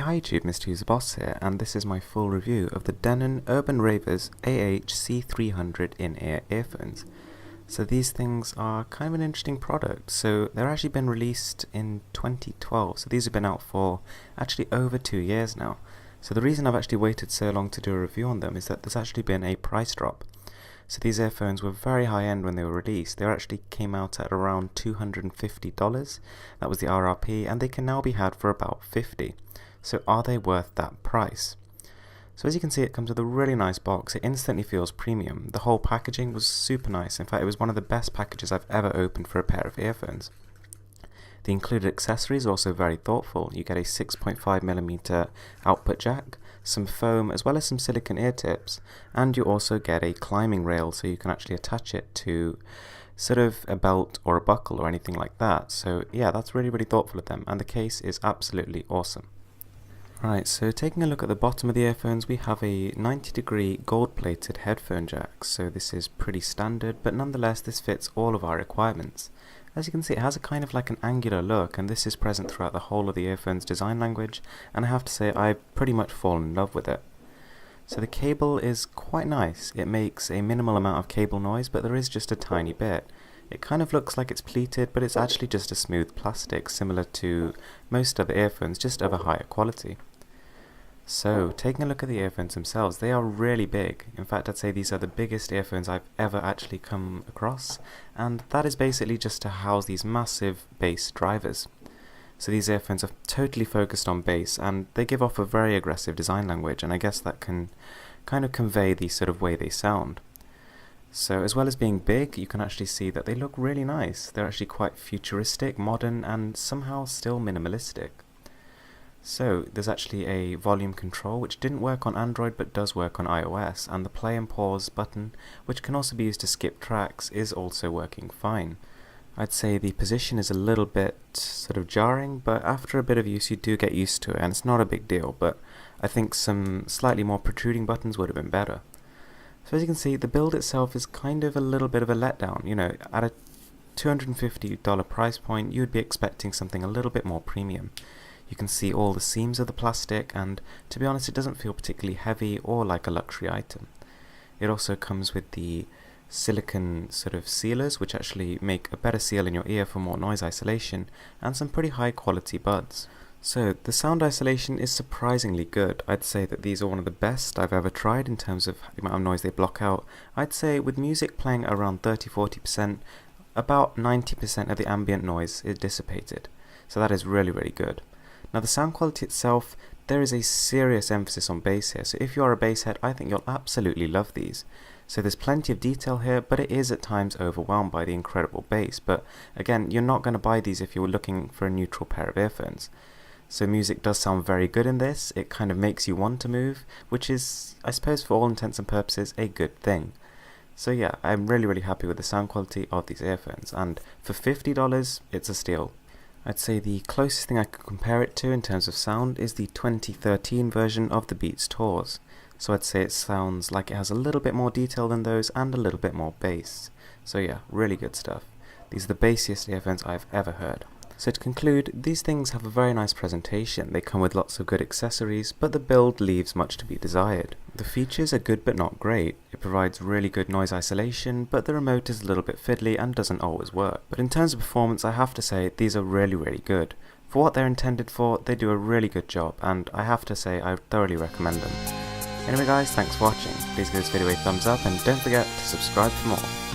Hi YouTube, Mr. User Boss here, and this is my full review of the Denon Urban Ravers AH-C300 in-ear earphones. So these things are kind of an interesting product. So they're actually been released in 2012, so these have been out for actually over 2 years now. So the reason I've actually waited so long to do a review on them is that there's actually been a price drop. So these earphones were very high end when they were released. They actually came out at around $250, that was the RRP, and they can now be had for about $50. So are they worth that price? So as you can see, it comes with a really nice box. It instantly feels premium. The whole packaging was super nice. In fact, it was one of the best packages I've ever opened for a pair of earphones. The included accessories are also very thoughtful. You get a 6.5mm output jack, some foam, as well as some silicone ear tips, and you also get a climbing rail so you can actually attach it to sort of a belt or a buckle or anything like that. So yeah, that's really thoughtful of them, and the case is absolutely awesome. Right, so taking a look at the bottom of the earphones, we have a 90-degree gold-plated headphone jack. So this is pretty standard, but nonetheless this fits all of our requirements. As you can see, it has a kind of like an angular look, and this is present throughout the whole of the earphone's design language, and I have to say I've pretty much fallen in love with it. So the cable is quite nice. It makes a minimal amount of cable noise, but there is just a tiny bit. It kind of looks like it's pleated, but it's actually just a smooth plastic, similar to most other earphones, just of a higher quality. So, taking a look at the earphones themselves, they are really big. In fact, I'd say these are the biggest earphones I've ever actually come across, and that is basically just to house these massive bass drivers. So these earphones are totally focused on bass, and they give off a very aggressive design language, and I guess that can kind of convey the sort of way they sound. So as well as being big, you can actually see that they look really nice. They're actually quite futuristic, modern, and somehow still minimalistic. So there's actually a volume control which didn't work on Android but does work on iOS, and the play and pause button, which can also be used to skip tracks, is also working fine. I'd say the position is a little bit sort of jarring, but after a bit of use you do get used to it, and it's not a big deal, but I think some slightly more protruding buttons would have been better. So as you can see, the build itself is kind of a little bit of a letdown. You know, at a $250 price point, you would be expecting something a little bit more premium. You can see all the seams of the plastic, and to be honest, it doesn't feel particularly heavy or like a luxury item. It also comes with the silicone sort of sealers, which actually make a better seal in your ear for more noise isolation, and some pretty high quality buds. So the sound isolation is surprisingly good. I'd say that these are one of the best I've ever tried in terms of the amount of noise they block out. I'd say with music playing around 30-40%, about 90% of the ambient noise is dissipated. So that is really good. Now the sound quality itself, there is a serious emphasis on bass here, so if you are a bass head, I think you'll absolutely love these. So there's plenty of detail here, but it is at times overwhelmed by the incredible bass. But again, you're not going to buy these if you were looking for a neutral pair of earphones. So music does sound very good in this. It kind of makes you want to move, which is, I suppose for all intents and purposes, a good thing. So yeah, I'm really happy with the sound quality of these earphones, and for $50, it's a steal. I'd say the closest thing I could compare it to in terms of sound is the 2013 version of the Beats Tours. So I'd say it sounds like it has a little bit more detail than those and a little bit more bass. So yeah, really good stuff. These are the bassiest earphones I've ever heard. So to conclude, these things have a very nice presentation. They come with lots of good accessories, but the build leaves much to be desired. The features are good but not great. It provides really good noise isolation, but the remote is a little bit fiddly and doesn't always work. But in terms of performance, I have to say these are really good. For what they're intended for, they do a really good job, and I have to say I thoroughly recommend them. Anyway guys, thanks for watching. Please give this video a thumbs up and don't forget to subscribe for more.